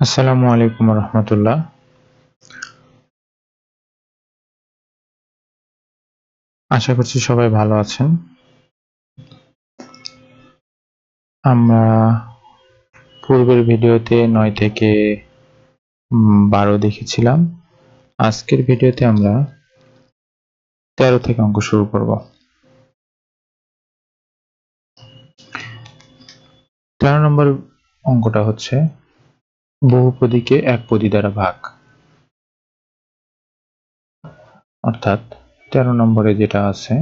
আসসালামু আলাইকুম রহমতুল্লাহ। আশা করছি সবাই ভালো আছেন। আমরা পূর্বের ভিডিওতে 9 থেকে 12 দেখেছিলাম। আজকের ভিডিওতে আমরা 13 থেকে অঙ্ক শুরু করব। 13 নম্বর অঙ্কটা হচ্ছে বহুপদীকে একপদী দ্বারা ভাগ, অর্থাৎ 13 নম্বরে যেটা আছে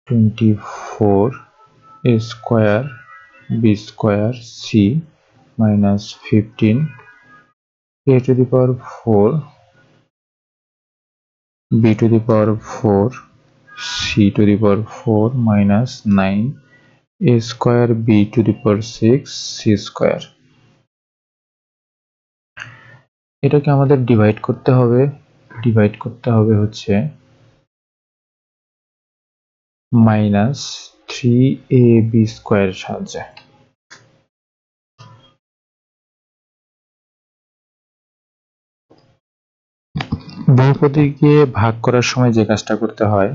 24 a square b square c minus 15 a to the power 4 b to the power 4 c to the power 4 minus 9 a square b to the power 6 c square। এটাকে আমাদের ডিভাইড করতে হবে হচ্ছে মাইনাস 3ab স্কয়ার সাহায্যে। বহুপদীকে ভাগ করার সময় যে কাজটা করতে হয়,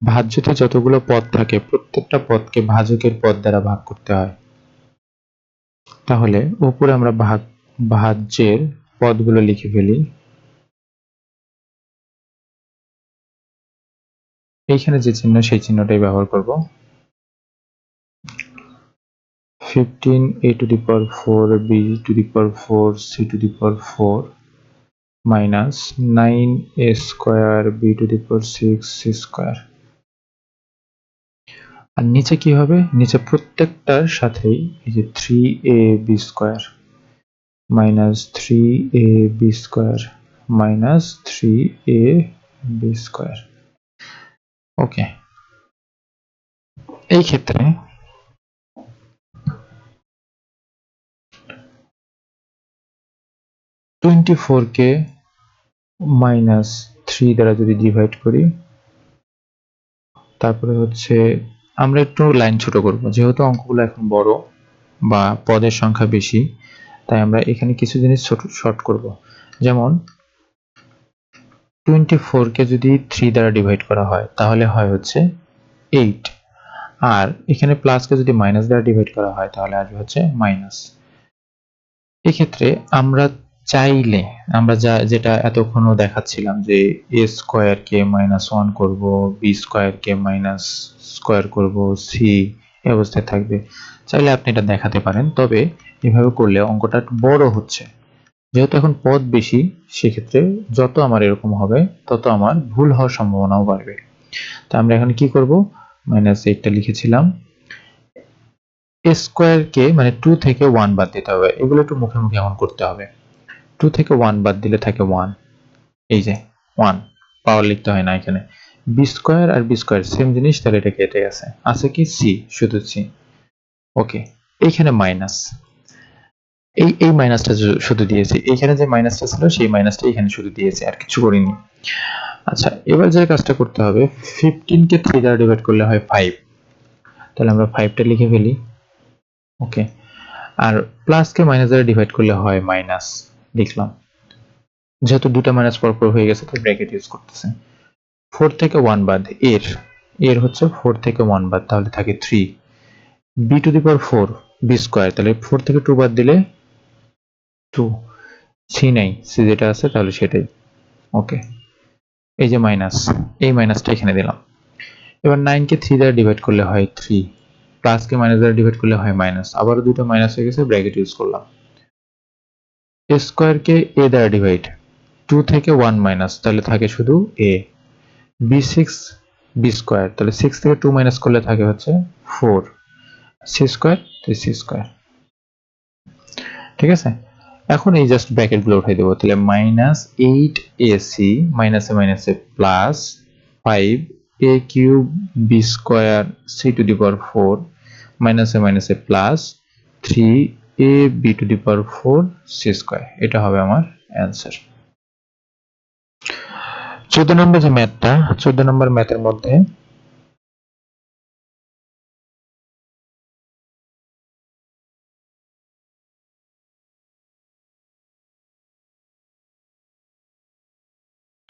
ভাজ্যতে যতগুলো পদ থাকে প্রত্যেকটা পদকে ভাজকের পদ দ্বারা ভাগ করতে হয়। তাহলে উপরে আমরা ভাজ্যের পদগুলো লিখে ফেলি। এইখানে যে চিহ্ন সেই চিহ্নটাই ব্যবহার করব। 15 a to the power 4 b to the power 4 c to the power 4 minus 9 a square b to the power 6 c square। আর নিচে কি হবে, নিচে প্রত্যেকটার সাথেই এই যে 3ab square minus 3ab square minus 3ab square. Okay, এই ক্ষেত্রে কে মাইনাস 3 দ্বারা যদি ডিভাইড করি, তারপরে হচ্ছে আমরা একটু লাইন ছোট করব, যেহেতু অঙ্কগুলো এখন বড় বা পদের সংখ্যা বেশি, তাই আমরা এখানে কিছু জিনিস ছোট শর্ট করব। যেমন 24 কে যদি 3 দ্বারা ডিভাইড করা হয় তাহলে হয় হচ্ছে 8, আর এখানে প্লাস কে যদি মাইনাস দ্বারা ডিভাইড করা হয় তাহলে আসবে হচ্ছে মাইনাস। এক্ষেত্রে আমরা চাইলে আমরা যেটা এতক্ষণও দেখাচ্ছিলাম যে a স্কয়ার কে -1 করব, b স্কয়ার কে মাইনাস স্কয়ার করব, c এই অবস্থায় থাকবে, চাইলে আপনি এটা দেখাতে পারেন। তবে এভাবে করলে অঙ্কটা বড় হচ্ছে, যেহেতু এখন পদ বেশি, সেক্ষেত্রে যত আমার এরকম হবে তত আমার ভুল হওয়ার সম্ভাবনাও বাড়বে। তো আমরা এখন কি করব, -8টা লিখেছিলাম, a স্কয়ার কে মানে 2 থেকে 1 বাদ দিতে হবে। এগুলো একটু মুখে মুখে এখন করতে হবে। 2 থেকে 1 বাদ দিলে থাকে 1, এই যে 1, পাওয়ার লিখতে হয় না এখানে। b স্কয়ার আর b স্কয়ার সেম জিনিস, তাহলে এটা কেটে গেছে, আছে কি c, শুধু c। ওকে, এইখানে মাইনাস, এই মাইনাসটা শুধু দিয়েছি, এইখানে যে মাইনাসটা ছিল সেই মাইনাসটা এখানে শুধু দিয়েছি, আর কিছু করিনি। আচ্ছা, এবার যে কাজটা করতে হবে, 15 কে 3 দ্বারা ডিভাইড করলে হয় 5, তাহলে আমরা 5টা লিখে ফেলি। ওকে, আর প্লাস কে মাইনাস দ্বারা ডিভাইড করলে হয় মাইনাস, লিখলাম। যেহেতু দুটো মাইনাস পরপর হয়ে গেছে তাই ব্র্যাকেট ইউজ করতেছে। 4 থেকে 1 বাদ, এর হচ্ছে 4 থেকে 1 বাদ, তাহলে থাকে 3, b two the power 4 b square, তাহলে 4 থেকে 2 বাদ দিলে 2, c নাই, c যেটা আছে তাহলে সেটাই। ওকে, এই যে মাইনাস, এই মাইনাসটা এখানে দিলাম। এবার 9 কে 3 দ্বারা ডিভাইড করলে হয় 3, প্লাস কে মাইনাস দ্বারা ডিভাইড করলে হয় মাইনাস, আবারও দুটো মাইনাস হয়ে গেছে, ব্র্যাকেট ইউজ করলাম। a স্কয়ার কে a দ্বারা ডিভাইড, 2 থেকে 1 মাইনাস, তাহলে থাকে শুধু a, b6 b স্কয়ার, তাহলে 6 থেকে 2 মাইনাস করলে থাকে হচ্ছে 4, c স্কয়ার, তো c স্কয়ার। ঠিক আছে, এখন এই জাস্ট ব্র্যাকেট গুলো উঠাই দেবো, তাহলে -8ac মাইনাসে মাইনাসে plus 5a cube b square c to the power 4 মাইনাসে মাইনাসে plus 3ab to the power 4 c square. এটা হবে আমার অ্যান্সার। 14 নম্বর যে ম্যাথটা, 14 নম্বর ম্যাথের মধ্যে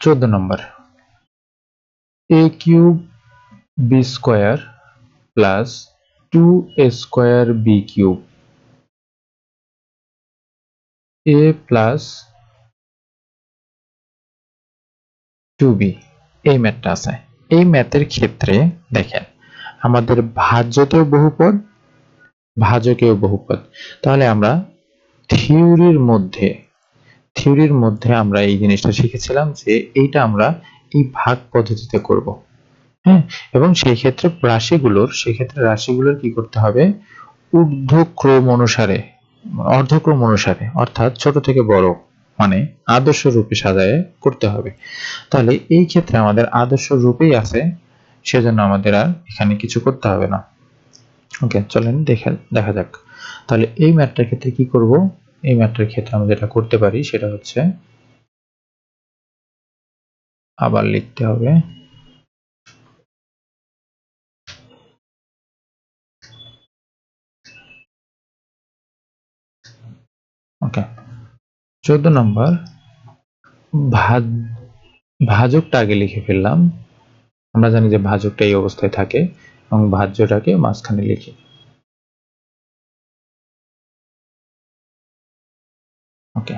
14 নম্বর a cube b square plus 2a square b cube a plus 2b এই ম্যাথটা আছে। এই ম্যাথের ক্ষেত্রে দেখেন আমাদের ভাজ্যতেও বহুপদ ভাজকেও বহুপদ, তাহলে আমরা থিওরির মধ্যে আমরা এই জিনিসটা শিখেছিলাম যে এইটা আমরা এই ভাগ পদ্ধতিতে করব। হ্যাঁ, এবং সেই ক্ষেত্রে রাশিগুলোর কি করতে হবে, ঊর্ধ্বক্রম অনুসারে অর্ধক্রম অনুসারে অর্থাৎ ছোট থেকে বড় মানে আদর্শ রূপে সাজায় করতে হবে। তাহলে এই ক্ষেত্রে আমাদের আদর্শ রূপেই আছে, সেজন্য আমাদের আর এখানে কিছু করতে হবে না। ওকে, চলেন দেখা যাক। তাহলে এই ম্যাথটার ক্ষেত্রে কি করব, এই ম্যাথটার ক্ষেত্রে আমরা যেটা করতে পারি সেটা হচ্ছে আবার লিখতে হবে ওকে 14 নম্বর ভাজকটা আগে লিখে ফেললাম। আমরা জানি যে ভাজকটা এই অবস্থায় থাকে এবং ভাজ্যটাকে মাঝখানে লিখি। ওকে,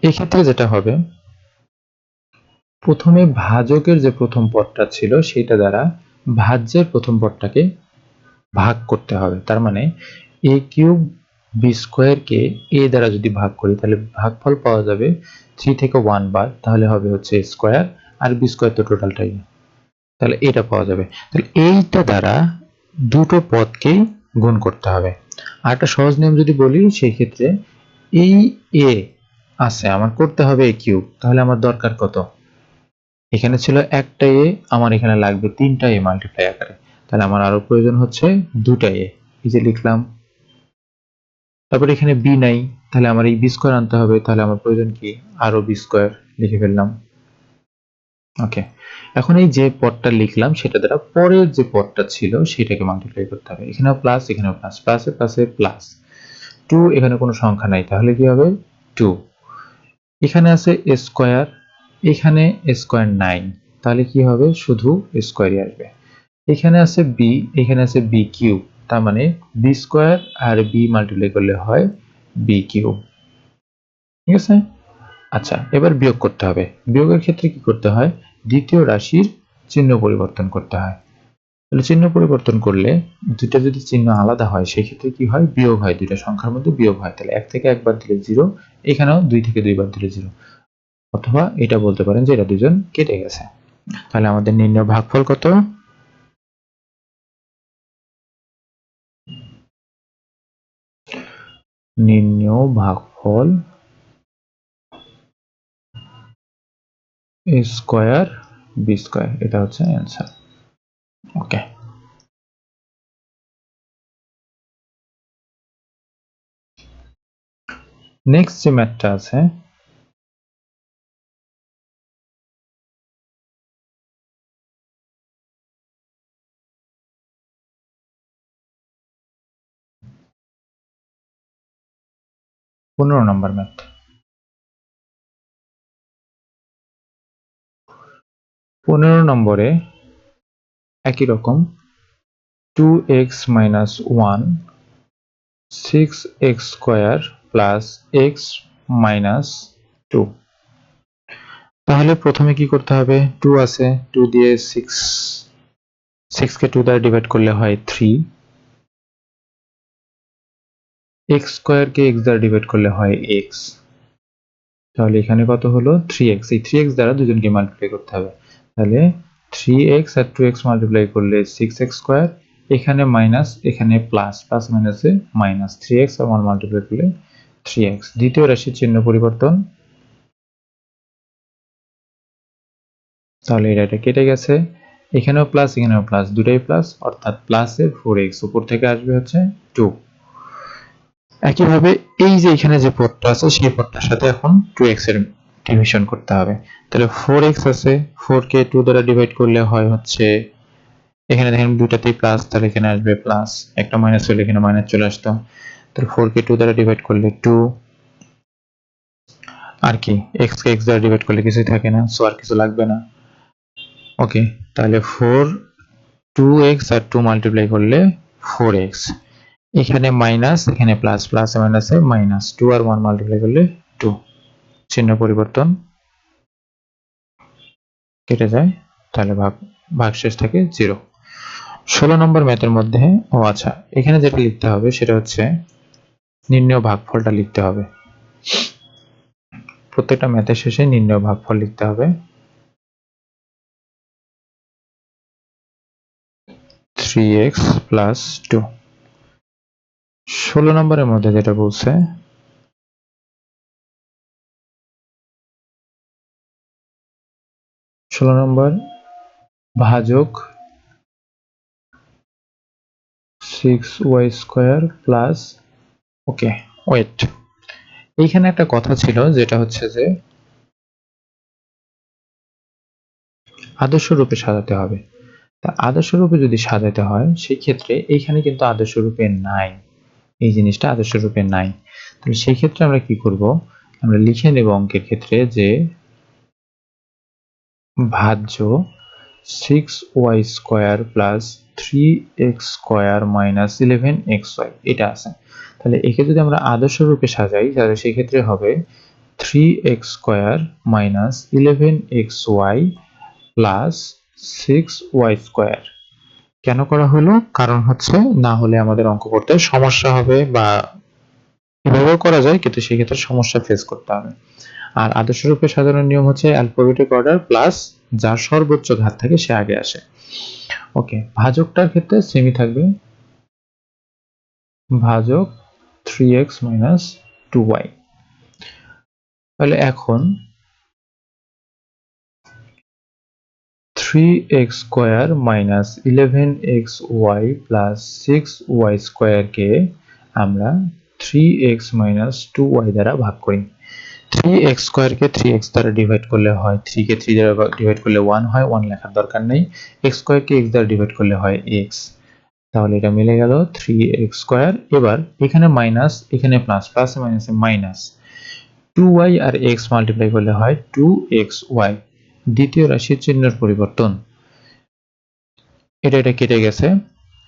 এই ক্ষেত্রে যেটা হবে, প্রথমে ভাজকের যে প্রথম পদটা ছিল সেটা দ্বারা ভাজ্যের প্রথম পদটাকে ভাগ করতে হবে। তার মানে a cube b square K a দ্বারা যদি ভাগ করি তাহলে ভাগফল পাওয়া যাবে 3 থেকে 1 বার, তাহলে হবে হচ্ছে a স্কয়ার, আর b স্কয়ার তো টোটালটাই, তাহলে এটা পাওয়া যাবে। তাহলে এইটা দ্বারা দুটো পদকেই গুণ করতে হবে। আর একটা সহজ নিয়ম যদি বলি, সেই ক্ষেত্রে এই a আছে আমার করতে হবে a কিউব, তাহলে আমার দরকার কত, এখানে ছিল একটা a, আমার এখানে লাগবে 3টা a মাল্টিপ্লাই আকারে, তাহলে আমার আরো প্রয়োজন হচ্ছে 2টা a, এই যে লিখলাম। তারপর এখানে b নাই, তাহলে আমার এই b স্কয়ার আনতে হবে, তাহলে আমার প্রয়োজন কি, আরো b স্কয়ার লিখে ফেললাম। ওকে, এখন এই যে পদটা লিখলাম সেটা দ্বারা পরের যে পদটা ছিল সেটাকে মাল্টিপ্লাই করতে হবে। এখানেও প্লাস, এখানেও প্লাস, প্লাসে প্লাসে প্লাস 2, এখানে কোনো সংখ্যা নাই, তাহলে কি হবে 2। এখানে আছে a স্কয়ার, এখানে a স্কয়ার নাই, তাহলে কি হবে, শুধু a স্কয়ারই আসবে। এখানে আছে b, এখানে আছে b কিউব, তার মানে b স্কয়ার আর b মাল্টিপ্লাই করলে হয় b কিউব। ঠিক আছে, আচ্ছা এবার বিয়োগ করতে হবে। বিয়োগের ক্ষেত্রে কি করতে হয়, দ্বিতীয় রাশির চিহ্ন পরিবর্তন করতে হয়। তাহলে চিহ্ন পরিবর্তন করলে দুইটা যদি চিহ্ন আলাদা হয় সেই ক্ষেত্রে কি হয়, বিয়োগ হয়, দুইটা সংখ্যার মধ্যে বিয়োগ হয়। তাহলে 1 থেকে 1 বার দিলে 0, এখানেও 2 থেকে 2 বার দিলে 0, অথবা এটা বলতে পারেন যে এরা দুজন কেটে গেছে। তাহলে আমাদের নির্ণয় ভাগফল কত, নির্ণয় ভাগফল a স্কয়ার b স্কয়ার, এটা হচ্ছে অ্যান্সার। ওকে, নেক্সট যে ম্যাথটা আছে, পনেরো নম্বর ম্যাথ। 15 নম্বরে একই রকম 2x minus 1 6x square plus x minus 2। তাহলে প্রথমে কি করতে হবে, 2 আছে, 2 দিয়ে 6 কে 2 দ্বারা ডিভাইড করলে হয় 3, x স্কয়ার কে x দ্বারা ডিভাইড করলে হয় x, তাহলে এখানে কত হলো 3x, এই 3x দ্বারা দুজনকে মাল্টিপ্লাই করতে হবে, তাহলে 3x আর 2x মাল্টিপ্লাই করলে 6x স্কয়ার, এখানে মাইনাস এখানে প্লাস, প্লাস মাইনাসে মাইনাস, 3x আর 1 মাল্টিপ্লাই করলে 3x। দ্বিতীয় রাশির চিহ্ন পরিবর্তন, তাহলে এটা কেটে গেছে, এখানেও প্লাস এখানেও প্লাস, দুটাই প্লাস, অর্থাৎ প্লাসের 4x, উপর থেকে আসবে হচ্ছে 2। একইভাবে এই যে এখানে যে পদটা আছে সেই পদটার সাথে এখন 2x এর ডিভিশন করতে হবে। তাহলে 4x আছে, 4 কে 2 দ্বারা ডিভাইড করলে হয় হচ্ছে, এখানে দেখেন দুটাতেই প্লাস, তাহলে এখানে আসবে প্লাস, একটা মাইনাস হলে এখানে মাইনাস চলে আসতো, তাহলে 4 কে 2 দ্বারা ডিভাইড করলে 2, আর কি x কে x দ্বারা ডিভাইড করলে কিছুই থাকে না, সো আর কিছু লাগবে না। ওকে, তাহলে 4 2x আর 2 মাল্টিপ্লাই করলে 4x, এখানে মাইনাস এখানে প্লাস, প্লাসে মাইনাসে মাইনাস, 2 আর 1 মাল্টিপ্লাই করলে 2, চিহ্ন পরিবর্তন কেটে যায়, তাহলে ভাগশেষ থাকে 0। 16 নম্বর ম্যাথের মধ্যে আচ্ছা, এখানে যেটা লিখতে হবে সেটা হচ্ছে নির্ণয় ভাগফলটা লিখতে হবে। প্রত্যেকটা ম্যাথের শেষে নির্ণয় ভাগফল লিখতে হবে। 3x plus 2। 16 নম্বরের মধ্যে যেটা বলছে নম্বর ভাজক 6y square plus, okay wait, এইখানে একটা কথা ছিল যেটা হচ্ছে যে আদর্শ রূপে সাজাতে হবে। তা আদর্শ রূপে যদি সাজাতে হয় সেই ক্ষেত্রে এইখানে কিন্তু আদর্শ রূপে নাই, এই জিনিসটা আদর্শ রূপে নাই। তাহলে সেই ক্ষেত্রে আমরা কি করব, আমরা লিখে নেব অঙ্কের ক্ষেত্রে যে ভাজ্য 6y square plus 3x square minus 11xy, এটা আছে। তাহলে একে যদি আমরা আদর্শ রূপে সাজাই তাহলে সেই ক্ষেত্রে হবে 3x square minus 11xy plus 6y square. কেন করা হলো? কারণ হচ্ছে না হলে আমাদের অঙ্ক করতে সমস্যা হবে, বা এভাবেও করা যায় কিন্তু সেই ক্ষেত্রে সমস্যা ফেস করতে হবে। আর আদর্শ রূপে সাজানোর নিয়ম হচ্ছে অ্যালফাবেটিক অর্ডার প্লাস যার সর্বোচ্চ ঘাত থাকে সে আগে আসে। ওকে, ভাজকটার ক্ষেত্রে সেমই থাকবে, ভাজক 3x মাইনাস 2y। তাহলে এখন 3x square minus 11xy plus 6y স্কয়ারকে আমরা 3x মাইনাস 2y দ্বারা ভাগ করি। 3x স্কয়ারকে 3x দ্বারা ডিভাইড করলে হয় 3 কে 3 দ্বারা ডিভাইড করলে 1 হয়, 1 লেখার দরকার নেই। x স্কয়ারকে x দ্বারা ডিভাইড করলে হয় x, তাহলে এটা মিলে গেল 3x স্কয়ার। এবার এখানে মাইনাস এখানে প্লাস, প্লাসে মাইনাসে মাইনাস, 2y আর x মাল্টিপ্লাই করলে হয় 2xy। দ্বিতীয় রাশির চিহ্নের পরিবর্তন, এটা কেটে গেছে,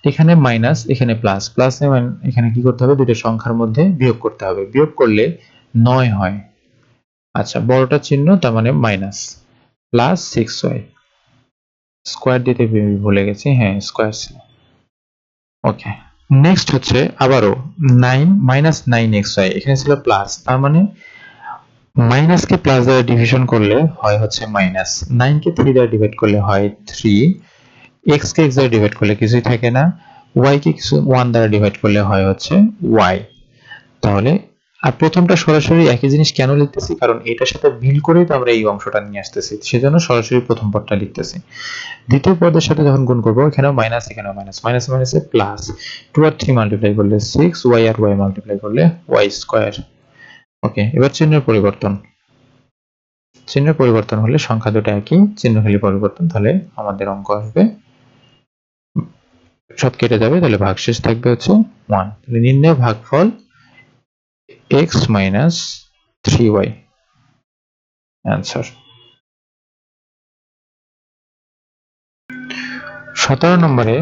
এখানে মাইনাস এখানে প্লাস, প্লাসে এখানে কি করতে হবে, দুটো সংখ্যার মধ্যে বিয়োগ করতে হবে, বিয়োগ করলে 9 হয়। আচ্ছা, বড়টা চিহ্ন তার মানে মাইনাস, প্লাস 6y, স্কয়ার দিতে ভুলে গেছি, হ্যাঁ স্কয়ার ছিল। ওকে, নেক্সট হচ্ছে আবারও 9 মাইনাস 9xy, এখানে ছিল প্লাস, তার মানে মাইনাস কে প্লাস দ্বারা ডিভিশন করলে হয় হচ্ছে মাইনাস, 9 কে 3 দ্বারা ডিভাইড করলে হয় 3, x কে x দ্বারা ডিভাইড করলে কিছুই থাকে না, y কে কিছু 1 দ্বারা ডিভাইড করলে হয় হচ্ছে y। তাহলে আর প্রথমটা সরাসরি একই জিনিস কেন লিখতেছি, কারণ এটার সাথে মিল করেই তো আমরা এই অংশটা নিয়ে আসতেছি, সেজন্য সরাসরি প্রথম পদটা লিখতেছি। দ্বিতীয় পদের সাথে যখন গুণ করব, এখানেও মাইনাস এখানেও মাইনাস, মাইনাস মাইনাসে প্লাস, 2 আর 3 মাল্টিপ্লাই করলে 6, y আর y মাল্টিপ্লাই করলে y স্কয়ার। ওকে, এবার চিহ্নের পরিবর্তন, চিহ্নের পরিবর্তন হলে সংখ্যা দুটো একই, চিহ্ন হলে পরিবর্তন, তাহলে আমাদের অঙ্ক আসবে সব কেটে যাবে, তাহলে ভাগশেষ থাকবে হচ্ছে 1। তাহলে নির্ণয় ভাগফল x মাইনাস 3y, অ্যান্সার। 17 নম্বরে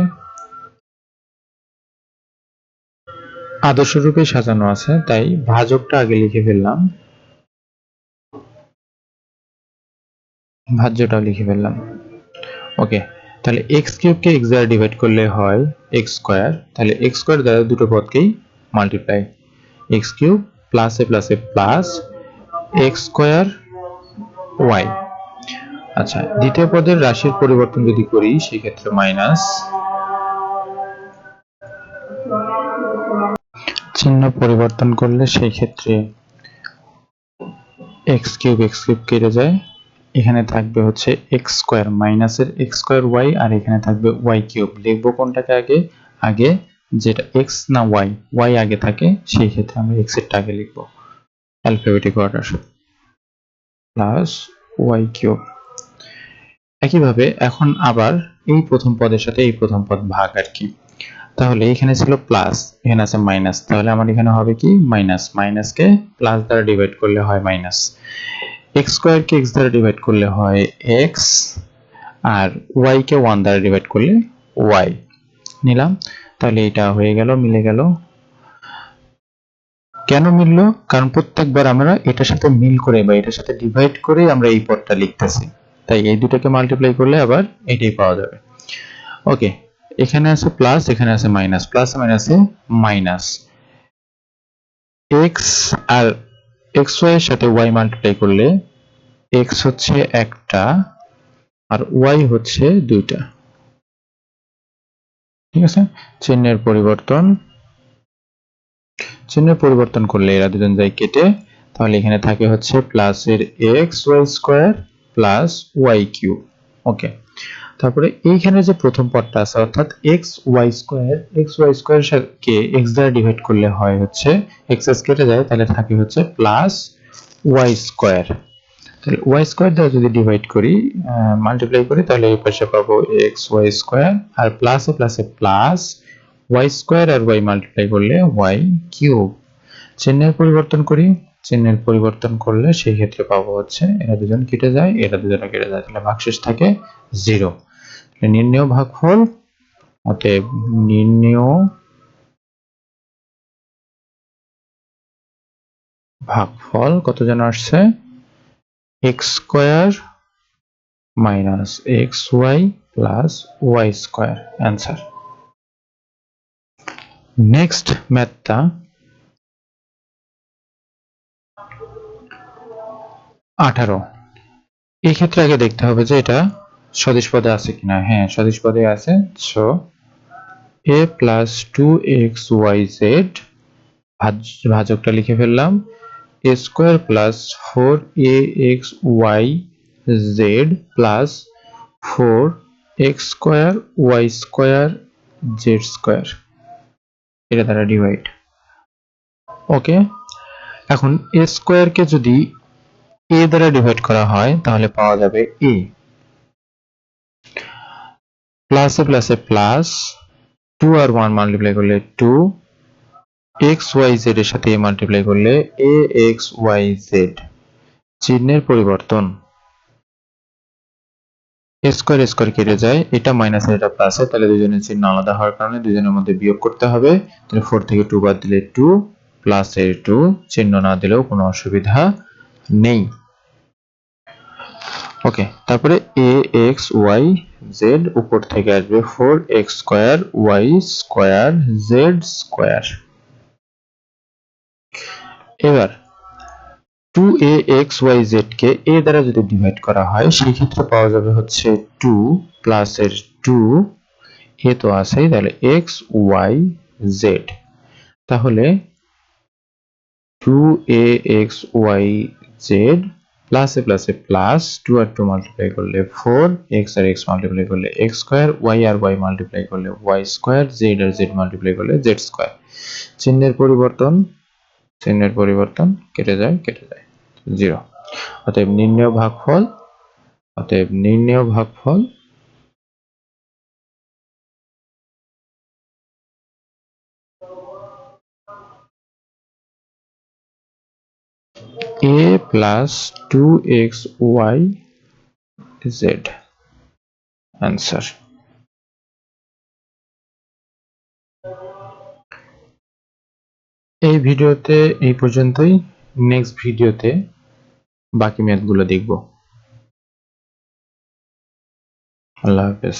আদর্শ রূপে সাজানো আছে, তাই ভাজকটা আগে লিখে ফেললাম, ভাজ্যটাও লিখে ফেললাম। ওকে, তাহলে x কিউবকে x দ্বারা ডিভাইড করলে হয় x স্কয়ার, তাহলে x স্কয়ার দ্বারা দুটো পদকেই মাল্টিপ্লাই, x কিউব প্লাসে প্লাসে প্লাস x স্কয়ার y। আচ্ছা, দ্বিতীয় পদের রাশির পরিবর্তন যদি করি সেই ক্ষেত্রে মাইনাস, চিহ্ন পরিবর্তন করলে সেই ক্ষেত্রে x কিউব কেটে যায়, এখানে থাকবে হচ্ছে x স্কয়ার মাইনাসের x স্কয়ার y, আর এখানে থাকবে y কিউব। লিখবো কোনটাকে আগে, আগে যেটা x না y, y আগে থাকে সেই ক্ষেত্রে আমরা x এরটা আগে লিখবো, alphabetic order, plus y cube. একইভাবে এখন আবার এই প্রথম পদের সাথে এই প্রথম পদ ভাগ আর কি, তাহলে এখানে ছিল প্লাস, এখানে আছে মাইনাস, তাহলে আমার এখানে হবে কি মাইনাস, মাইনাসকে প্লাস দ্বারা ডিভাইড করলে হয় মাইনাস, এক্স স্কোয়ারকে এক্স দ্বারা ডিভাইড করলে হয় এক্স, আর ওয়াই কে 1 দ্বারা ডিভাইড করলে ওয়াই নিলাম। তাহলে এটা হয়ে গেল, মিলে গেল। কেন মিললো? কারণ প্রত্যেকবার আমরা এটার সাথে মিল করে বা এটার সাথে ডিভাইড করে আমরা এই পদটা লিখতেছি, তাই এই দুটোকে মাল্টিপ্লাই করলে আবার এটাই পাওয়া যাবে। ওকে, এখানে আছে প্লাস, এখানে আছে মাইনাস, প্লাস মাইনাসে মাইনাস, এক্স আর এক্স ওয়াই এর সাথে ওয়াই মাল্টিপ্লাই করলে এক্স হচ্ছে একটা আর ওয়াই হচ্ছে দুইটা। ঠিক আছে, চিহ্নের পরিবর্তন করলে এরা দুজন যায় কেটে, তাহলে এখানে থাকে হচ্ছে প্লাসের x y square plus y cube. Okay, তারপরে এইখানে যে প্রথম পদটা আছে অর্থাৎ এক্স ওয়াই স্কোয়ার কে এক্স দ্বারা ডিভাইড করলে হয় হচ্ছে এক্স কেটে যায়, তাহলে থাকে হচ্ছে প্লাস ওয়াই স্কোয়ার। তাহলে ওয়াই স্কোয়ার দ্বারা যদি ডিভাইড করি, মাল্টিপ্লাই করি, তাহলে এই পাশে পাবো এক্স ওয়াই স্কোয়ার, আর প্লাসে প্লাসে প্লাস ওয়াই স্কোয়ার, আর ওয়াই মাল্টিপ্লাই করলে ওয়াই কিউব। চিহ্নের পরিবর্তন করি, চিহ্নের পরিবর্তন করলে সেই ক্ষেত্রে পাবো হচ্ছে এরা দুজন কেটে যায়, এরা দুজনে কেটে যায়, তাহলে ভাগশেষ থাকে 0। নির্ণেয় ভাগফল, অতএব নির্ণেয় ভাগফল কত যেন আসছে, x square minus x y plus y square, answer. Next ম্যাথটা 18। এই ক্ষেত্রে আগে দেখতে হবে যে এটা সদিশ পদে আছে কিনা। হ্যাঁ, সদিশ পদে আছে। সো a প্লাস 2xyz, ভাজকটা লিখে ফেললাম, a square plus 4axyz plus 4x square y square z square, এটা দ্বারা ডিভাইড। ওকে, এখন a স্কোয়ারকে যদি a দ্বারা ডিভাইড করা হয় তাহলে পাওয়া যাবে a, প্লাসে প্লাসে প্লাস 2 আর 1 মাল্টিপ্লাই করলে 2, xyz এর সাথে a মাল্টিপ্লাই করলে axyz। চিহ্নের পরিবর্তন, স্কোয়ার স্কোয়ার কেটে যায়, এটা মাইনাস এটা প্লাসে, তাহলে দুজনের চিহ্ন আলাদা হওয়ার কারণে দুজনের মধ্যে বিয়োগ করতে হবে। তাহলে 4 থেকে 2 বাদ দিলে 2, প্লাস এর 2, চিহ্ন না দিলেও কোনো অসুবিধা নেই। ওকে, তারপরে axyz উপর থেকে আসবে 4x square y square z square. এবার 2axyz কে a দ্বারা যদি ডিভাইড করা হয় সেই ক্ষেত্রে পাওয়া যাবে হচ্ছে 2 প্লাস এর 2, a তো আছেই, তাহলে xyz, তাহলে 2axyz প্লাসে প্লাসে প্লাস 2 আর 2 মাল্টিপ্লাই করলে 4, x আর x মাল্টিপ্লাই করলে x স্কয়ার, y আর y মাল্টিপ্লাই করলে y স্কয়ার, z আর z মাল্টিপ্লাই করলে z স্কয়ার। চিহ্নের পরিবর্তন কেটে যায় 0। অতএব নির্ণেয় ভাগফল a প্লাস 2xyz, অ্যান্সার। এই ভিডিওতে এই পর্যন্তই, নেক্সট ভিডিওতে বাকি ম্যাথগুলো দেখব। আল্লাহ হাফেজ।